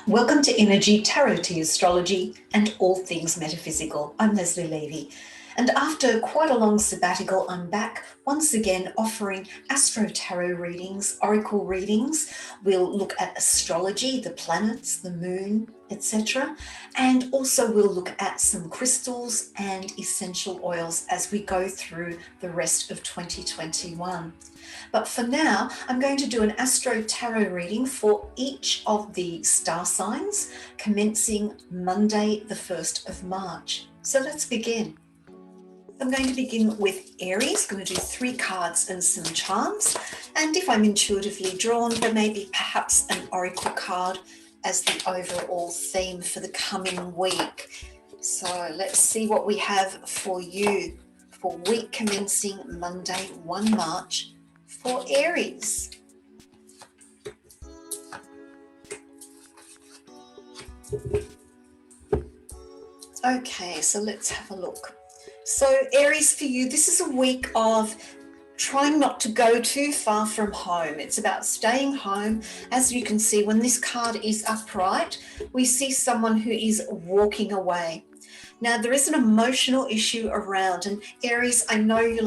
Welcome to Innerji, Tarot to Astrology and all things metaphysical. I'm Leslie Levy, and after quite a long sabbatical, I'm back once again offering Astro-Tarot readings, oracle readings. We'll look at astrology, the planets, the moon, etc. And also we'll look at some crystals and essential oils as we go through the rest of 2021. But for now, I'm going to do an Astro-Tarot reading for each of the star signs commencing Monday, the 1st of March. So let's begin. I'm going to begin with Aries. I'm going to do 3 cards and some charms. And if I'm intuitively drawn, there may be perhaps an oracle card as the overall theme for the coming week. So let's see what we have for you for week commencing Monday, 1 March for Aries. Okay, so let's have a look. So Aries, for you, this is a week of trying not to go too far from home. It's about staying home. As you can see, when this card is upright, we see someone who is walking away. Now, there is an emotional issue around, and Aries, I know you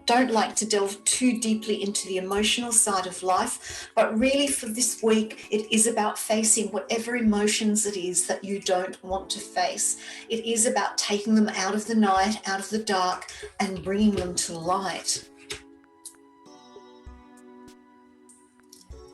don't like to delve too deeply into the emotional side of life, but really for this week, it is about facing whatever emotions it is that you don't want to face. It is about taking them out of the night, out of the dark, and bringing them to light.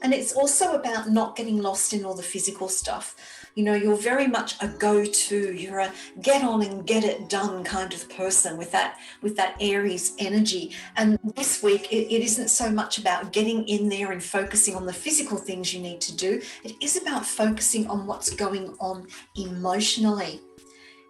And it's also about not getting lost in all the physical stuff. You know, you're very much a go-to, you're a get on and get it done kind of person with that Aries energy. And this week, it isn't so much about getting in there and focusing on the physical things you need to do. It is about focusing on what's going on emotionally.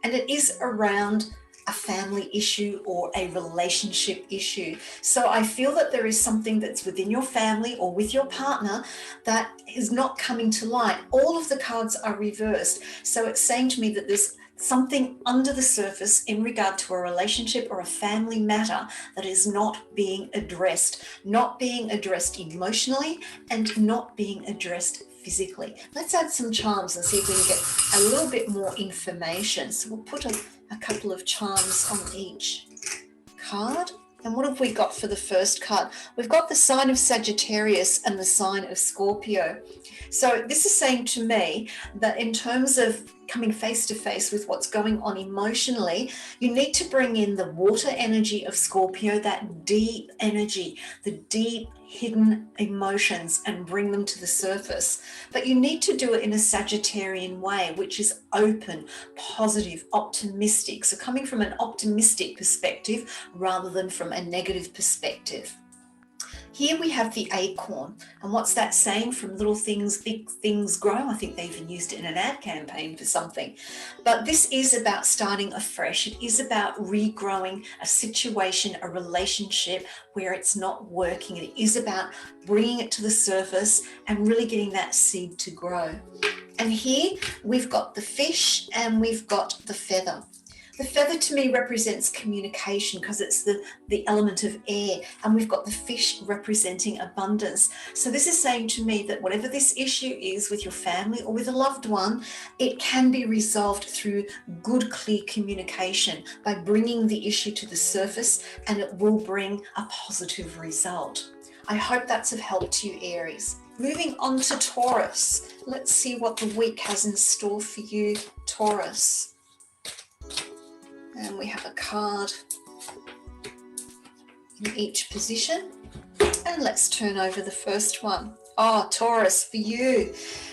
And it is around a family issue or a relationship issue. So I feel that there is something that's within your family or with your partner that is not coming to light. All of the cards are reversed. So it's saying to me that there's something under the surface in regard to a relationship or a family matter that is not being addressed emotionally and not being addressed physically. Let's add some charms and see if we can get a little bit more information. So we'll put a couple of charms on each card. And what have we got for the first card? We've got the sign of Sagittarius and the sign of Scorpio. So this is saying to me that in terms of coming face to face with what's going on emotionally, you need to bring in the water energy of Scorpio, that deep energy, the deep hidden emotions, and bring them to the surface. But you need to do it in a Sagittarian way, which is open, positive, optimistic. So coming from an optimistic perspective rather than from a negative perspective. Here we have the acorn, and what's that saying? From little things, big things grow. I think they even used it in an ad campaign for something. But this is about starting afresh. It is about regrowing a situation, a relationship where it's not working. It is about bringing it to the surface and really getting that seed to grow. And here we've got the fish and we've got the feather. The feather to me represents communication because it's the element of air, and we've got the fish representing abundance. So this is saying to me that whatever this issue is with your family or with a loved one, it can be resolved through good, clear communication by bringing the issue to the surface, and it will bring a positive result. I hope that's of help to you, Aries. Moving on to Taurus. Let's see what the week has in store for you, Taurus. And we have a card in each position. And let's turn over the first one. Oh, Taurus, for you,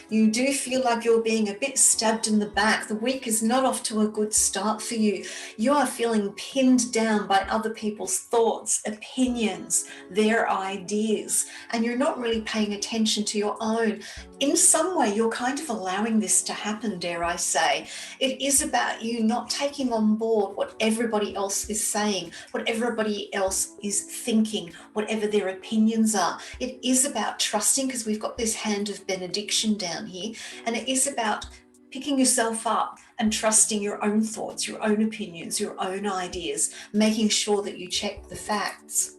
you do feel like you're being a bit stabbed in the back. The week is not off to a good start for you. You are feeling pinned down by other people's thoughts, opinions, their ideas, and you're not really paying attention to your own. In some way, you're kind of allowing this to happen, dare I say. It is about you not taking on board what everybody else is saying, what everybody else is thinking, whatever their opinions are. It is about trusting, because we've got this hand of benediction down here, and it is about picking yourself up and trusting your own thoughts, your own opinions, your own ideas, making sure that you check the facts.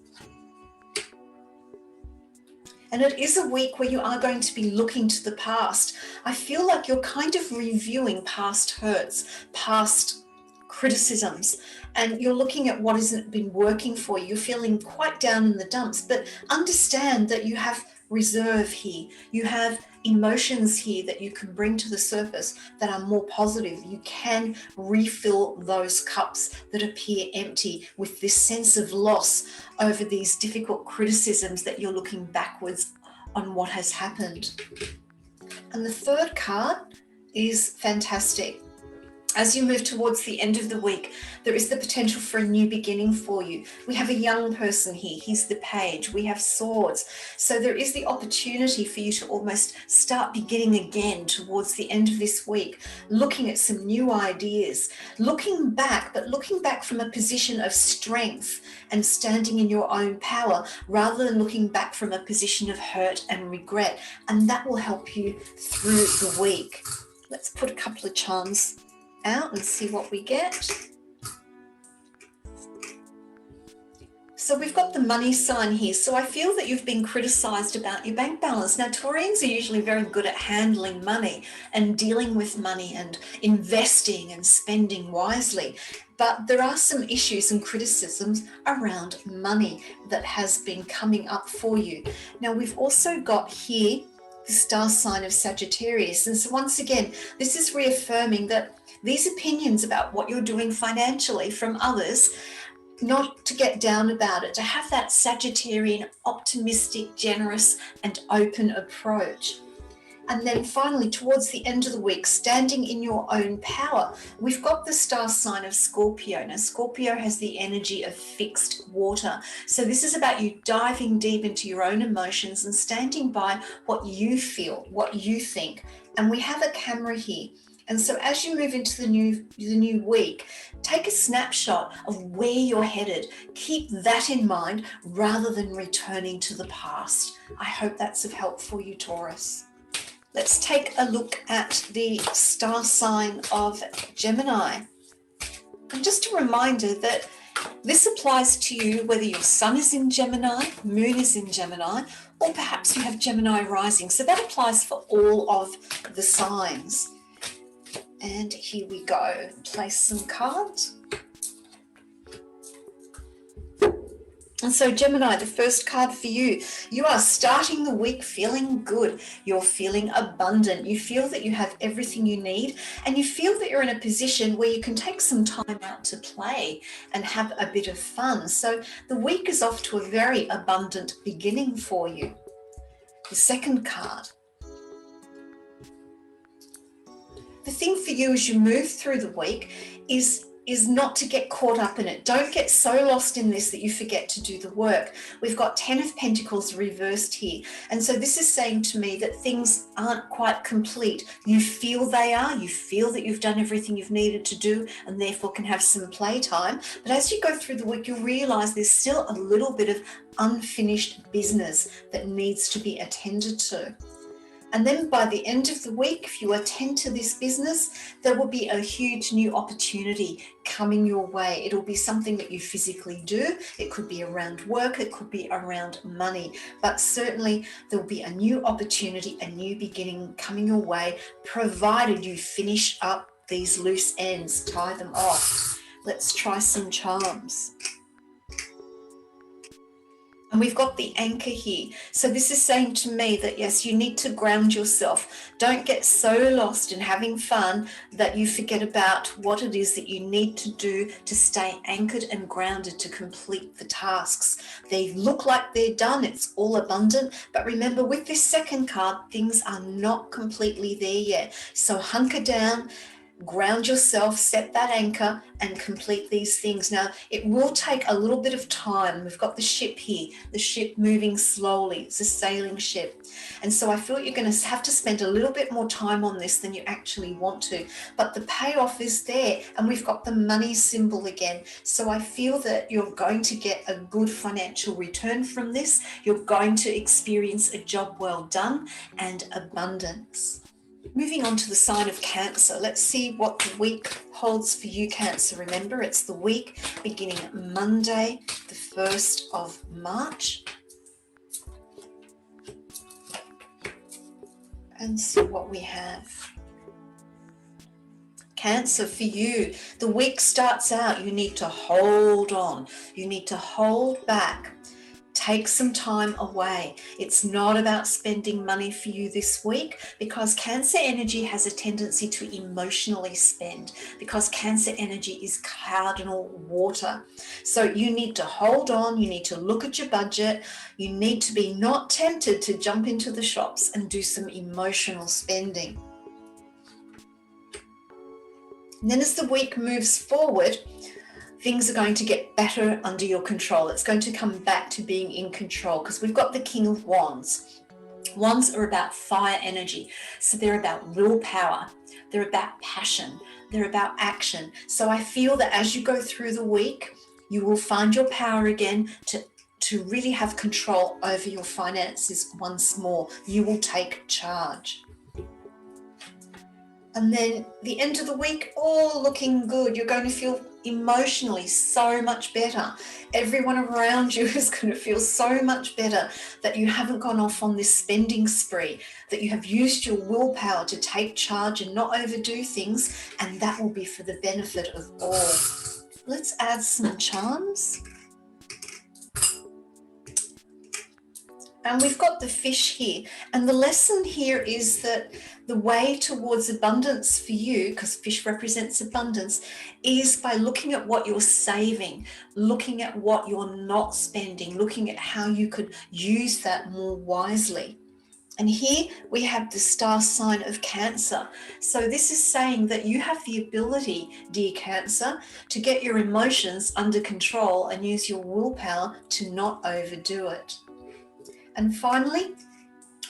And it is a week where you are going to be looking to the past. I feel like you're kind of reviewing past hurts, past criticisms, and you're looking at what hasn't been working for you. You're feeling quite down in the dumps, but understand that you have reserve here. You have emotions here that you can bring to the surface that are more positive. You can refill those cups that appear empty with this sense of loss over these difficult criticisms that you're looking backwards on what has happened. And the third card is fantastic. As you move towards the end of the week, there is the potential for a new beginning for you. We have a young person here. He's the page. We have swords. So there is the opportunity for you to almost start beginning again towards the end of this week, looking at some new ideas, looking back, but looking back from a position of strength and standing in your own power, rather than looking back from a position of hurt and regret. And that will help you through the week. Let's put a couple of charms out and see what we get. So we've got the money sign here. So I feel that you've been criticized about your bank balance. Now, Taurians are usually very good at handling money and dealing with money and investing and spending wisely. But there are some issues and criticisms around money that has been coming up for you. Now, we've also got here the star sign of Sagittarius. And so once again, this is reaffirming that these opinions about what you're doing financially from others, not to get down about it, to have that Sagittarian, optimistic, generous, and open approach. And then finally, towards the end of the week, standing in your own power, we've got the star sign of Scorpio. Now, Scorpio has the energy of fixed water. So this is about you diving deep into your own emotions and standing by what you feel, what you think. And we have a camera here. And so as you move into the new week, take a snapshot of where you're headed. Keep that in mind rather than returning to the past. I hope that's of help for you, Taurus. Let's take a look at the star sign of Gemini. And just a reminder that this applies to you whether your sun is in Gemini, moon is in Gemini, or perhaps you have Gemini rising. So that applies for all of the signs. And here we go. Place some cards. And so Gemini, the first card for you, you are starting the week feeling good. You're feeling abundant. You feel that you have everything you need, and you feel that you're in a position where you can take some time out to play and have a bit of fun. So the week is off to a very abundant beginning for you. The second card. The thing for you as you move through the week is not to get caught up in it. Don't get so lost in this that you forget to do the work. We've got 10 of Pentacles reversed here. And so this is saying to me that things aren't quite complete. You feel they are. You feel that you've done everything you've needed to do and therefore can have some playtime. But as you go through the week, you'll realize there's still a little bit of unfinished business that needs to be attended to. And then by the end of the week, if you attend to this business, there will be a huge new opportunity coming your way. It'll be something that you physically do. It could be around work, it could be around money, but certainly there'll be a new opportunity, a new beginning coming your way, provided you finish up these loose ends, tie them off. Let's try some charms. And we've got the anchor here. So this is saying to me that, yes, you need to ground yourself. Don't get so lost in having fun that you forget about what it is that you need to do to stay anchored and grounded to complete the tasks. They look like they're done. It's all abundant. But remember, with this second card, things are not completely there yet. So hunker down, ground yourself, set that anchor and complete these things. Now, it will take a little bit of time. We've got the ship here, the ship moving slowly. It's a sailing ship. And so I feel you're going to have to spend a little bit more time on this than you actually want to. But the payoff is there. And we've got the money symbol again. So I feel that you're going to get a good financial return from this. You're going to experience a job well done and abundance. Moving on to the sign of Cancer, let's see what the week holds for you, Cancer. Remember, it's the week beginning Monday, the 1st of March. And see what we have. Cancer, for you, the week starts out, you need to hold on. You need to hold back. Take some time away. It's not about spending money for you this week, because Cancer energy has a tendency to emotionally spend, because Cancer energy is cardinal water. So you need to hold on. You need to look at your budget. You need to be not tempted to jump into the shops and do some emotional spending. And then as the week moves forward, things are going to get better under your control. It's going to come back to being in control, because we've got the King of Wands. Wands are about fire energy. So they're about willpower. They're about passion. They're about action. So I feel that as you go through the week, you will find your power again to really have control over your finances once more. You will take charge. And then the end of the week, all looking good. You're going to feel emotionally so much better. Everyone around you is going to feel so much better that you haven't gone off on this spending spree, that you have used your willpower to take charge and not overdo things, and that will be for the benefit of all. Let's add some charms. And we've got the fish here. And the lesson here is that the way towards abundance for you, because fish represents abundance, is by looking at what you're saving, looking at what you're not spending, looking at how you could use that more wisely. And here we have the star sign of Cancer. So this is saying that you have the ability, dear Cancer, to get your emotions under control and use your willpower to not overdo it. And finally,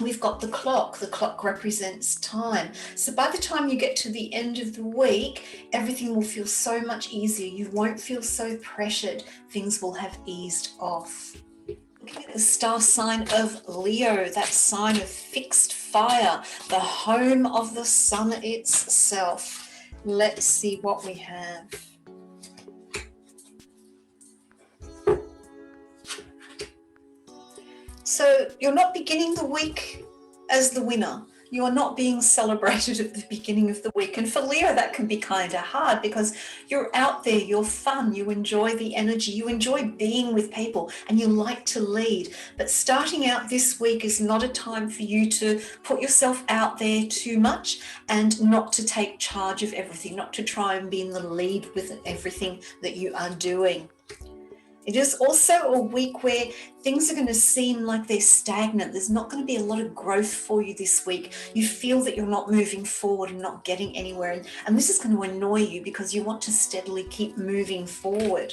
we've got the clock. The clock represents time. So by the time you get to the end of the week, everything will feel so much easier. You won't feel so pressured. Things will have eased off. Looking at the star sign of Leo, that sign of fixed fire, the home of the sun itself. Let's see what we have. So you're not beginning the week as the winner. You are not being celebrated at the beginning of the week. And for Leo, that can be kind of hard, because you're out there, you're fun, you enjoy the energy, you enjoy being with people, and you like to lead. But starting out this week is not a time for you to put yourself out there too much and not to take charge of everything, not to try and be in the lead with everything that you are doing. It is also a week where things are going to seem like they're stagnant. There's not going to be a lot of growth for you this week. You feel that you're not moving forward and not getting anywhere. And this is going to annoy you, because you want to steadily keep moving forward.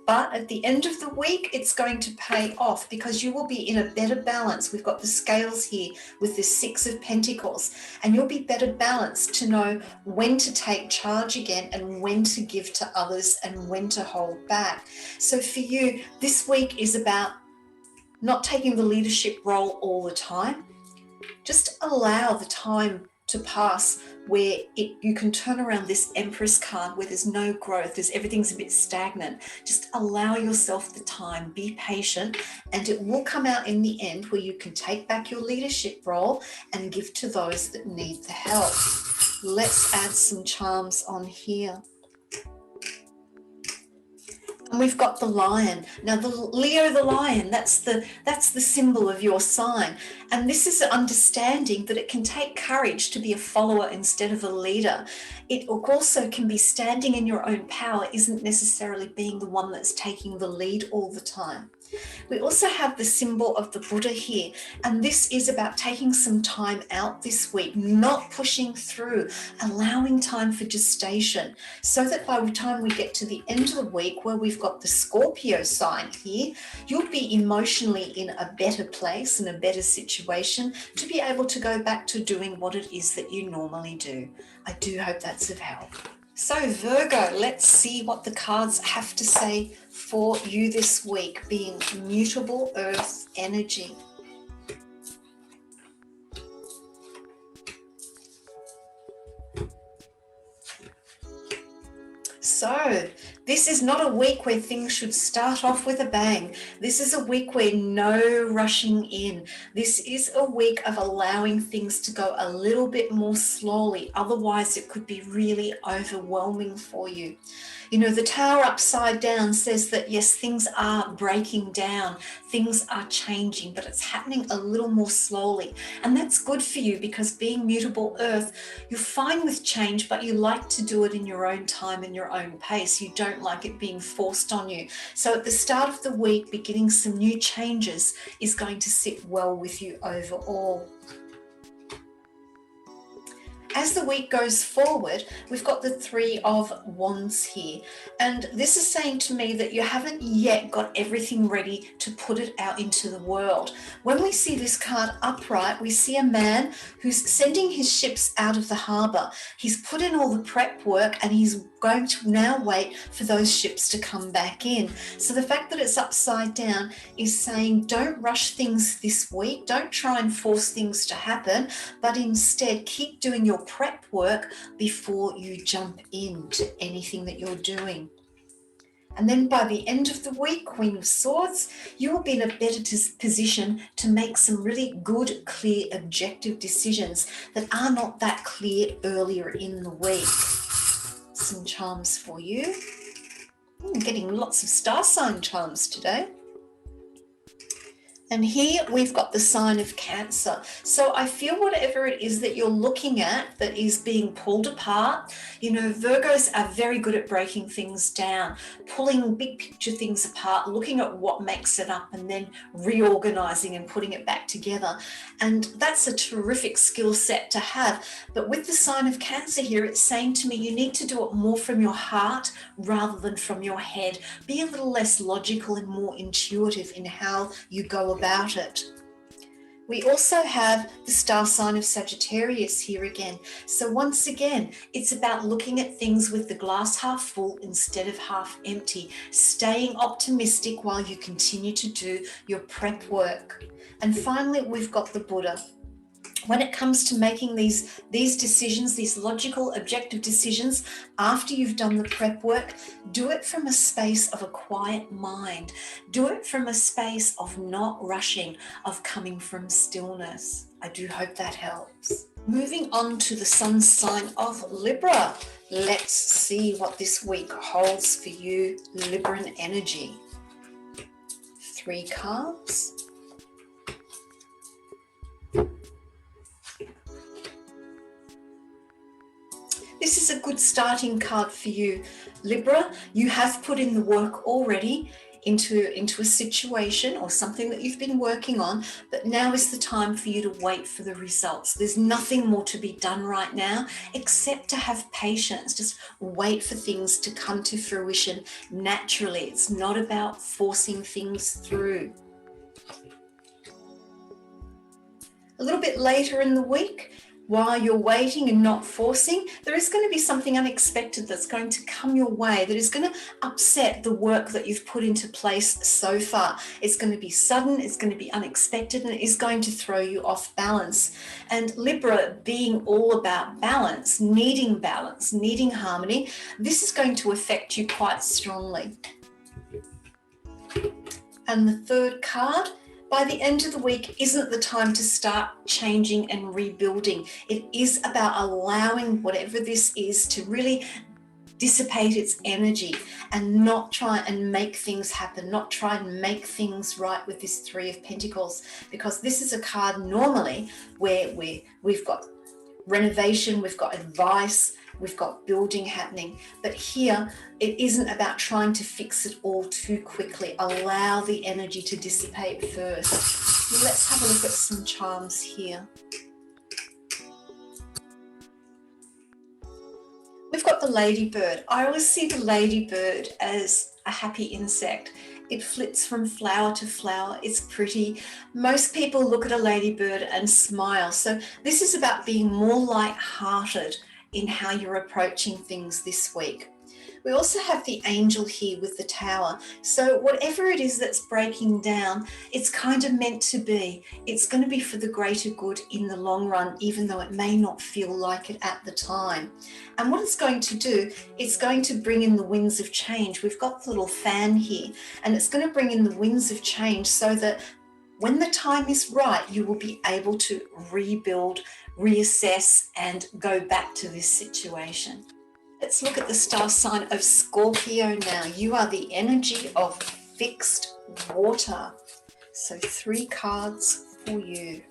But at the end of the week, it's going to pay off, because you will be in a better balance. We've got the scales here with the Six of Pentacles, and you'll be better balanced to know when to take charge again and when to give to others and when to hold back. So for you, this week is about not taking the leadership role all the time. Just allow the time to pass where you can turn around this Empress card where there's no growth, everything's a bit stagnant. Just allow yourself the time, be patient, and it will come out in the end where you can take back your leadership role and give to those that need the help. Let's add some charms on here. And we've got the lion. Now the Leo, the lion, that's the symbol of your sign. And this is an understanding that it can take courage to be a follower instead of a leader. It also can be standing in your own power, isn't necessarily being the one that's taking the lead all the time. We also have the symbol of the Buddha here, and this is about taking some time out this week, not pushing through, allowing time for gestation, so that by the time we get to the end of the week, where we've got the Scorpio sign here, you'll be emotionally in a better place and a better situation to be able to go back to doing what it is that you normally do. I do hope that's of help. So Virgo, let's see what the cards have to say for you this week, being mutable earth energy. So This is not a week where things should start off with a bang. This is a week where no rushing in. This is a week of allowing things to go a little bit more slowly. Otherwise, it could be really overwhelming for you. You know, the Tower upside down says that, yes, things are breaking down, things are changing, but it's happening a little more slowly. And that's good for you because being mutable earth, you're fine with change, but you like to do it in your own time and your own pace. You don't like it being forced on you. So at the start of the week, beginning some new changes is going to sit well with you overall. As the week goes forward, we've got the Three of Wands here. And this is saying to me that you haven't yet got everything ready to put it out into the world. When we see this card upright, we see a man who's sending his ships out of the harbour. He's put in all the prep work and he's going to now wait for those ships to come back in. So the fact that it's upside down is saying don't rush things this week. Don't try and force things to happen, but instead keep doing your prep work before you jump into anything that you're doing. And then by the end of the week, Queen of Swords, you will be in a better position to make some really good, clear, objective decisions that are not that clear earlier in the week. Some charms for you. I'm getting lots of star sign charms today. And here we've got the sign of Cancer. So I feel whatever it is that you're looking at that is being pulled apart, you know, Virgos are very good at breaking things down, pulling big picture things apart, looking at what makes it up and then reorganizing and putting it back together. And that's a terrific skill set to have. But with the sign of Cancer here, it's saying to me, you need to do it more from your heart rather than from your head. Be a little less logical and more intuitive in how you go about it. We also have the star sign of Sagittarius here again. So once again, it's about looking at things with the glass half full instead of half empty, staying optimistic while you continue to do your prep work. And finally, we've got the Buddha. When it comes to making these decisions, these logical, objective decisions, after you've done the prep work, do it from a space of a quiet mind. Do it from a space of not rushing, of coming from stillness. I do hope that helps. Moving on to the sun sign of Libra. Let's see what this week holds for you, Libran energy. 3 cards. This is a good starting card for you, Libra. You have put in the work already into a situation or something that you've been working on, but now is the time for you to wait for the results. There's nothing more to be done right now except to have patience. Just wait for things to come to fruition naturally. It's not about forcing things through. A little bit later in the week, while you're waiting and not forcing, there is going to be something unexpected that's going to come your way that is going to upset the work that you've put into place so far. It's going to be sudden, it's going to be unexpected, and it is going to throw you off balance. And Libra, being all about balance, needing harmony, this is going to affect you quite strongly. And the third card, by the end of the week isn't the time to start changing and rebuilding. It is about allowing whatever this is to really dissipate its energy and not try and make things happen, not try and make things right with this 3 of Pentacles, because this is a card normally where we've got renovation, we've got advice, we've got building happening. But here, it isn't about trying to fix it all too quickly. Allow the energy to dissipate first. Let's have a look at some charms here. We've got the ladybird. I always see the ladybird as a happy insect. It flits from flower to flower. It's pretty. Most people look at a ladybird and smile. So this is about being more light-hearted in how you're approaching things this week. We also have the angel here with the tower. So whatever it is that's breaking down, it's kind of meant to be. It's going to be for the greater good in the long run, even though it may not feel like it at the time. And what it's going to do, it's going to bring in the winds of change. We've got the little fan here, and it's going to bring in the winds of change so that when the time is right, you will be able to rebuild, reassess, and go back to this situation. Let's look at the star sign of Scorpio now. You are the energy of fixed water. So 3 cards for you.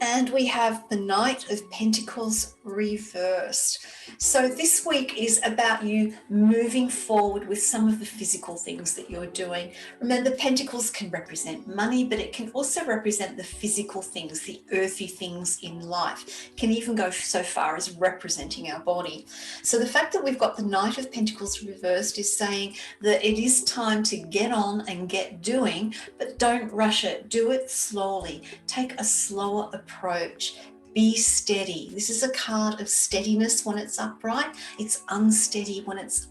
And we have the Knight of Pentacles reversed. So this week is about you moving forward with some of the physical things that you're doing. Remember, Pentacles can represent money, but it can also represent the physical things, the earthy things in life. It can even go so far as representing our body. So the fact that we've got the Knight of Pentacles reversed is saying that it is time to get on and get doing, but don't rush it. Do it slowly. Take a slower approach. Be steady. This is a card of steadiness when it's upright. It's unsteady when it's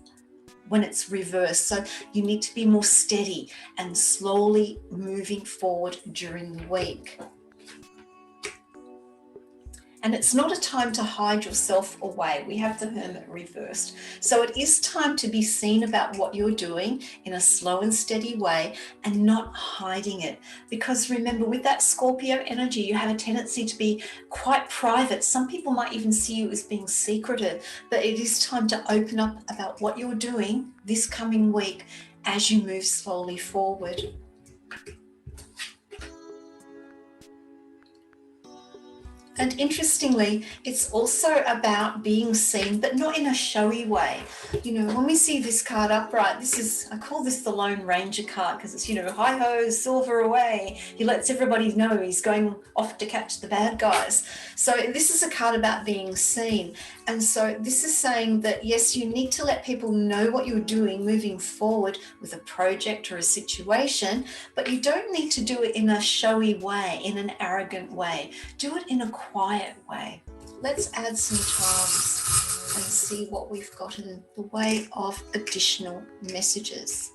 reversed. So you need to be more steady and slowly moving forward during the week. And it's not a time to hide yourself away. We have the Hermit reversed. So it is time to be seen about what you're doing in a slow and steady way and not hiding it. Because remember, with that Scorpio energy, you have a tendency to be quite private. Some people might even see you as being secretive, but it is time to open up about what you're doing this coming week as you move slowly forward. And interestingly, it's also about being seen, but not in a showy way. You know, when we see this card upright, I call this the Lone Ranger card because it's, hi-ho, silver away. He lets everybody know he's going off to catch the bad guys. So this is a card about being seen. And so this is saying that, yes, you need to let people know what you're doing moving forward with a project or a situation, but you don't need to do it in a showy way, in an arrogant way. Do it in a quiet way. Let's add some charms and see what we've got in the way of additional messages.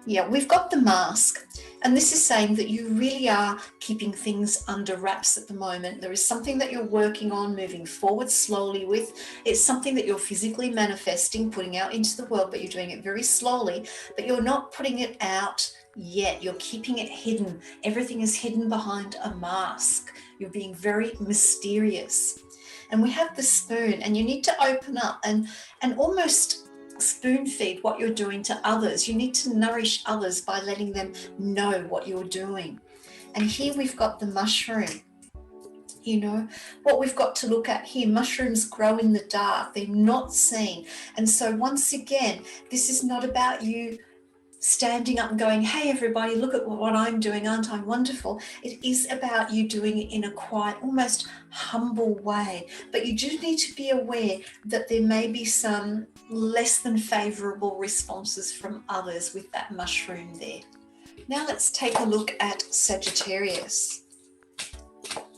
Yeah, we've got the Mask, and this is saying that you really are keeping things under wraps at the moment. There is something that you're working on, moving forward slowly with. It's something that you're physically manifesting, putting out into the world, but you're doing it very slowly, but you're not putting it out yet. You're keeping it hidden. Everything is hidden behind a mask. You're being very mysterious. And we have the Spoon, and you need to open up and almost spoon feed what you're doing to others. You need to nourish others by letting them know what you're doing. And here we've got the mushroom. What we've got to look at here, mushrooms grow in the dark. They're not seen. And so once again, this is not about you standing up and going, hey, everybody, look at what I'm doing. Aren't I wonderful? It is about you doing it in a quiet, almost humble way. But you do need to be aware that there may be some less than favorable responses from others with that mushroom there. Now let's take a look at Sagittarius.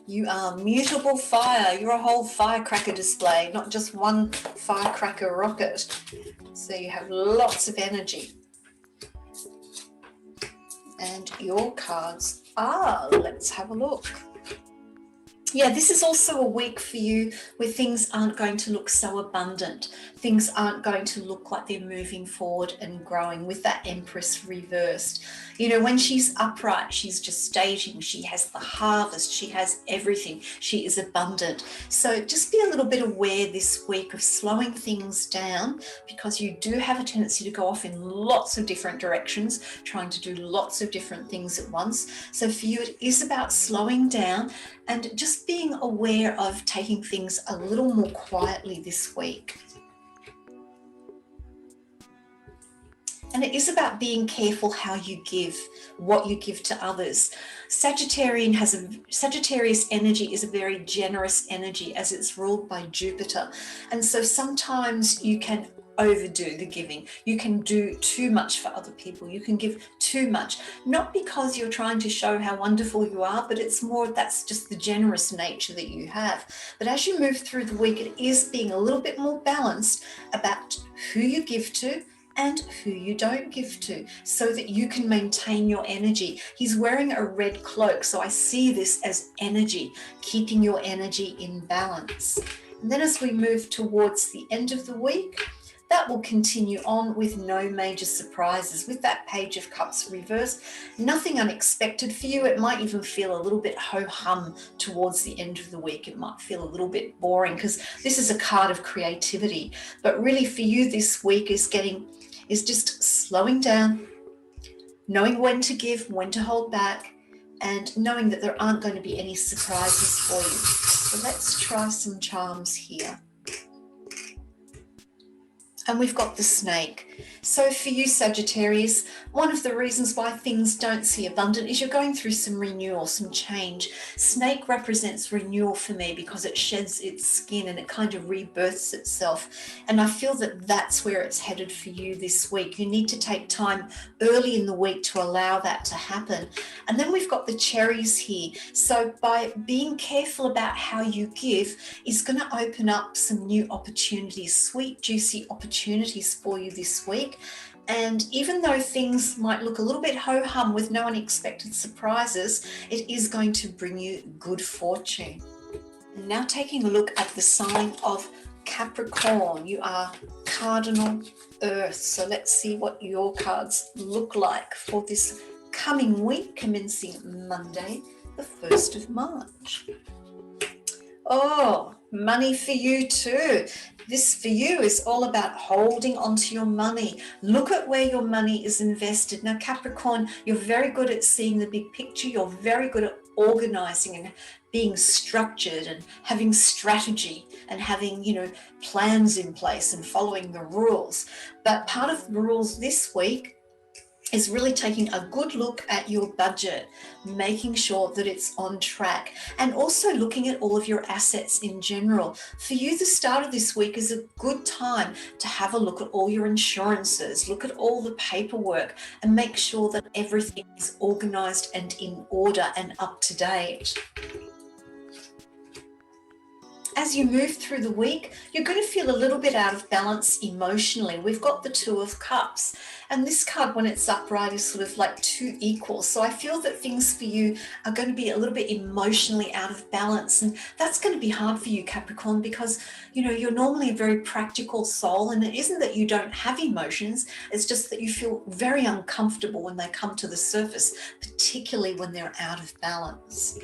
You are mutable fire. You're a whole firecracker display, not just one firecracker rocket. So you have lots of energy. And your cards are, let's have a look. Yeah, this is also a week for you where things aren't going to look so abundant. Things aren't going to look like they're moving forward and growing with that Empress reversed. When she's upright, she's gestating. She has the harvest. She has everything. She is abundant. So just be a little bit aware this week of slowing things down, because you do have a tendency to go off in lots of different directions, trying to do lots of different things at once. So for you, it is about slowing down and just being aware of taking things a little more quietly this week. And it is about being careful how you give, what you give to others. Sagittarius energy is a very generous energy as it's ruled by Jupiter. And so sometimes you can overdo the giving. You can do too much for other people. You can give too much, not because you're trying to show how wonderful you are, but it's more that's just the generous nature that you have. But as you move through the week, it is being a little bit more balanced about who you give to and who you don't give to, so that you can maintain your energy. He's wearing a red cloak, so I see this as energy, keeping your energy in balance. And then as we move towards the end of the week, that will continue on with no major surprises. With that Page of Cups reverse, nothing unexpected for you. It might even feel a little bit ho-hum towards the end of the week. It might feel a little bit boring because this is a card of creativity. But really for you this week is just slowing down, knowing when to give, when to hold back, and knowing that there aren't going to be any surprises for you. So let's try some charms here. And we've got the snake. So for you, Sagittarius, one of the reasons why things don't seem abundant is you're going through some renewal, some change. Snake represents renewal for me because it sheds its skin and it kind of rebirths itself. And I feel that that's where it's headed for you this week. You need to take time early in the week to allow that to happen. And then we've got the cherries here. So by being careful about how you give is going to open up some new opportunities, sweet, juicy opportunities for you this week. And even though things might look a little bit ho-hum with no unexpected surprises, it is going to bring you good fortune. And now taking a look at the sign of Capricorn, you are cardinal earth. So let's see what your cards look like for this coming week, commencing Monday, the 1st of March. Oh, money for you too. This for you is all about holding onto your money. Look at where your money is invested. Now, Capricorn, you're very good at seeing the big picture. You're very good at organizing and being structured and having strategy and having, plans in place and following the rules. But part of the rules this week is really taking a good look at your budget, making sure that it's on track, and also looking at all of your assets in general. For you, the start of this week is a good time to have a look at all your insurances, look at all the paperwork, and make sure that everything is organized and in order and up to date. As you move through the week, you're going to feel a little bit out of balance emotionally. We've got the Two of Cups, and this card, when it's upright, is sort of like two equals. So I feel that things for you are going to be a little bit emotionally out of balance, and that's going to be hard for you, Capricorn, because you're normally a very practical soul, and it isn't that you don't have emotions, it's just that you feel very uncomfortable when they come to the surface, particularly when they're out of balance.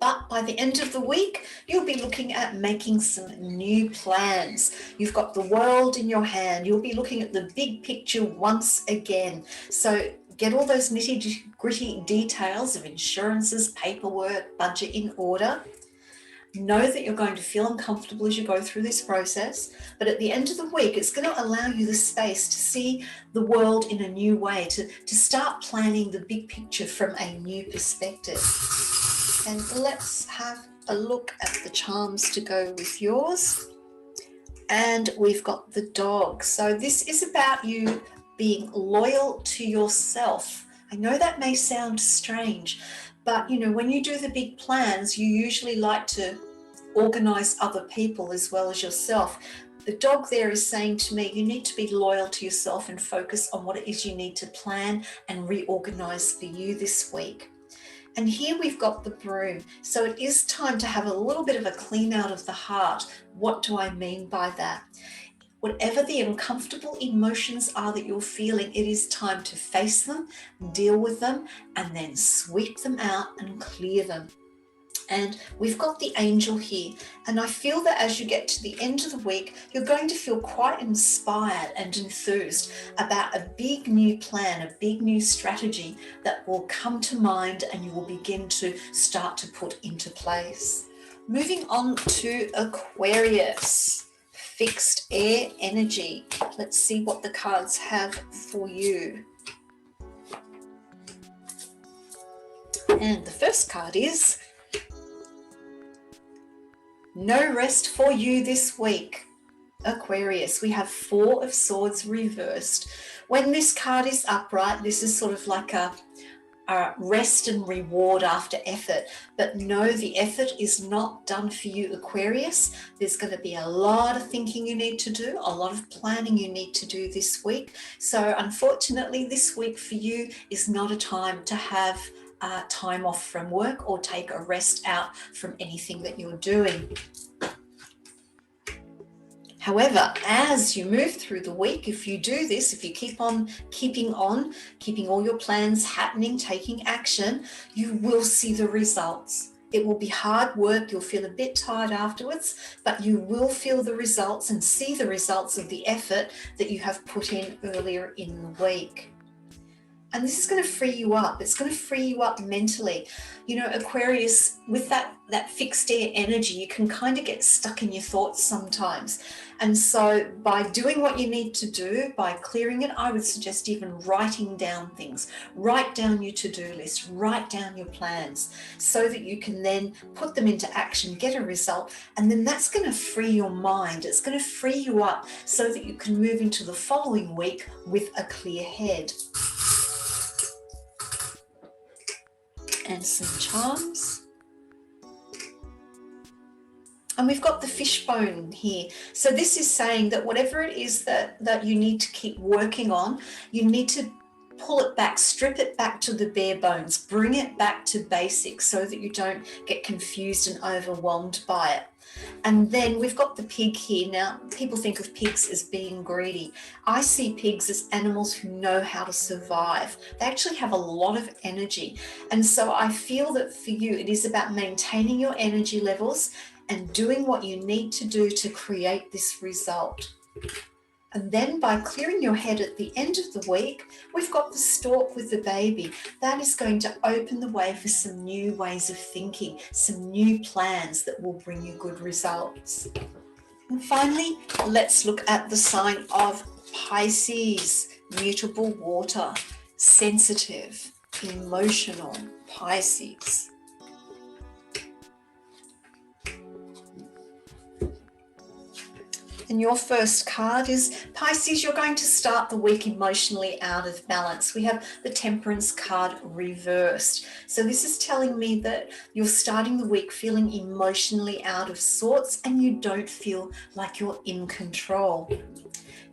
But by the end of the week, you'll be looking at making some new plans. You've got the world in your hand. You'll be looking at the big picture once again. So get all those nitty-gritty details of insurances, paperwork, budget in order. Know that you're going to feel uncomfortable as you go through this process, but at the end of the week, it's going to allow you the space to see the world in a new way, to start planning the big picture from a new perspective. And let's have a look at the charms to go with yours. And we've got the dog. So this is about you being loyal to yourself. I know that may sound strange, but when you do the big plans, you usually like to organize other people as well as yourself. The dog there is saying to me, you need to be loyal to yourself and focus on what it is you need to plan and reorganize for you this week. And here we've got the broom. So it is time to have a little bit of a clean out of the heart. What do I mean by that? Whatever the uncomfortable emotions are that you're feeling, it is time to face them, deal with them, and then sweep them out and clear them. And we've got the angel here. And I feel that as you get to the end of the week, you're going to feel quite inspired and enthused about a big new plan, a big new strategy that will come to mind and you will begin to start to put into place. Moving on to Aquarius, fixed air energy. Let's see what the cards have for you. And the first card is no rest for you this week. Aquarius, we have Four of Swords reversed. When this card is upright, this is sort of like a rest and reward after effort. But no, the effort is not done for you, Aquarius. There's going to be a lot of thinking you need to do, a lot of planning you need to do this week. So unfortunately, this week for you is not a time to have time off from work or take a rest out from anything that you're doing. However, as you move through the week, if you do this, if you keep keeping all your plans happening, taking action, you will see the results. It will be hard work. You'll feel a bit tired afterwards, but you will feel the results and see the results of the effort that you have put in earlier in the week. And this is going to free you up. It's going to free you up mentally. You know, Aquarius, with that fixed air energy, you can kind of get stuck in your thoughts sometimes. And so by doing what you need to do, by clearing it, I would suggest even writing down things. Write down your to-do list, write down your plans so that you can then put them into action, get a result, and then that's going to free your mind. It's going to free you up so that you can move into the following week with a clear head. And some charms. And we've got the fishbone here. So this is saying that whatever it is that you need to keep working on, you need to pull it back, strip it back to the bare bones, bring it back to basics so that you don't get confused and overwhelmed by it. And then we've got the pig here. Now, people think of pigs as being greedy. I see pigs as animals who know how to survive. They actually have a lot of energy. And so I feel that for you, it is about maintaining your energy levels and doing what you need to do to create this result. And then by clearing your head at the end of the week, we've got the stork with the baby. That is going to open the way for some new ways of thinking, some new plans that will bring you good results. And finally, let's look at the sign of Pisces, mutable water, sensitive, emotional Pisces. And your first card is Pisces. You're going to start the week emotionally out of balance. We have the Temperance card reversed. So this is telling me that you're starting the week feeling emotionally out of sorts and you don't feel like you're in control.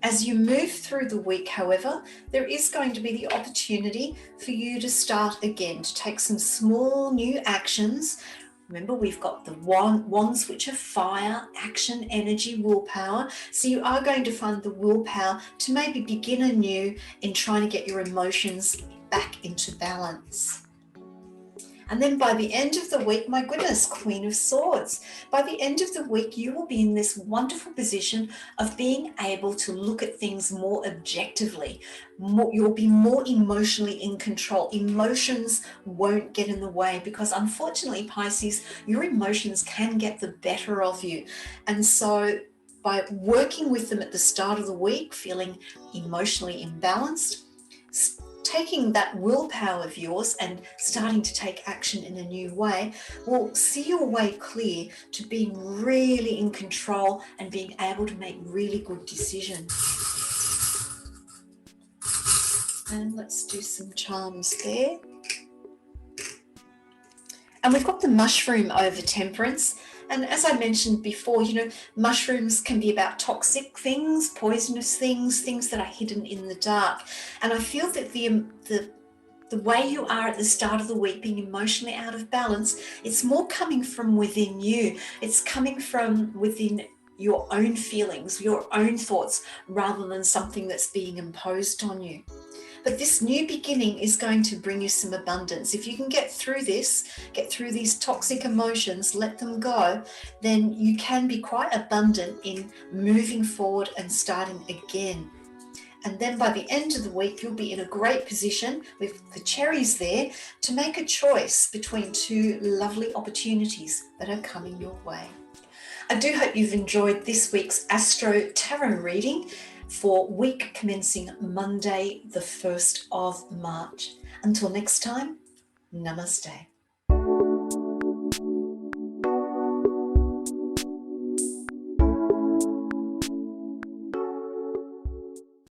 As you move through the week, however, there is going to be the opportunity for you to start again, to take some small new actions. Remember, we've got the wands, which are fire, action, energy, willpower. So you are going to find the willpower to maybe begin anew in trying to get your emotions back into balance. And then by the end of the week, my goodness, Queen of Swords, by the end of the week, you will be in this wonderful position of being able to look at things more objectively. You'll be more emotionally in control. Emotions won't get in the way because unfortunately, Pisces, your emotions can get the better of you. And so by working with them at the start of the week, feeling emotionally imbalanced, taking that willpower of yours and starting to take action in a new way will see your way clear to being really in control and being able to make really good decisions. And let's do some charms there. And we've got the mushroom over Temperance. And as I mentioned before, you know, mushrooms can be about toxic things, poisonous things, things that are hidden in the dark. And I feel that the way you are at the start of the week, being emotionally out of balance, it's more coming from within you. It's coming from within your own feelings, your own thoughts, rather than something that's being imposed on you. But this new beginning is going to bring you some abundance. If you can get through this, get through these toxic emotions, let them go, then you can be quite abundant in moving forward and starting again. And then by the end of the week, you'll be in a great position with the cherries there to make a choice between two lovely opportunities that are coming your way. I do hope you've enjoyed this week's Astro-Tarot reading for week commencing Monday, the 1st of March. Until next time, namaste.